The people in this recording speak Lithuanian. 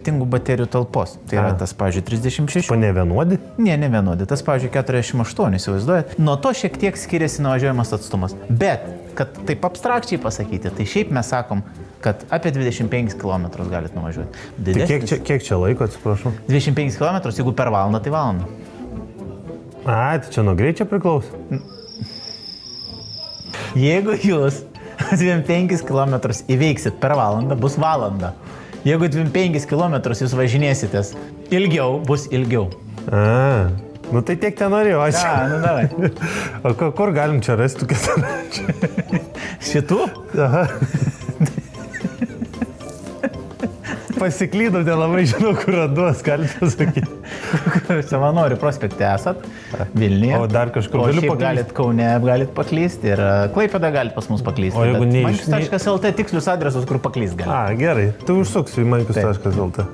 Tingų baterijų talpos. Tai yra tas, pavyzdžiui, 36. O ne vienodi? Ne vienodi. Tas, pavyzdžiui, 48, įsivaizduojat. Nuo to šiek tiek skiriasi nuvažiuojamas atstumas. Bet, kad taip abstrakčiai pasakyti, tai šiaip mes sakom, kad apie 25 km galit nuvažiuoti. Tai kiek čia laiko, atsiprašau? 25 km, jeigu per valandą, tai valandą. Tai čia nuo greičio priklauso? Jeigu jūs 25 km įveiksit per valandą, bus valanda. Jeigu 25 km jūs važinėsitės ilgiau, bus ilgiau. Nu tai tiek ten norėjau, aš. Nu davai. O kur galim čia rasti tų keturračių? Šitų? Aha. Pasiklydau, nelabai žinau, kur randuos, galite pasakyti. Savanorių prospekte esat, Vilniuje. O dar kažkur galiu paklysti? Galit Kaune, galit paklysti ir Klaipėdą galit pas mus paklysti. O jeigu Mankius.lt tikslius adresus, kur paklyst gali. Gerai, tu užsuksiu į mankius.lt.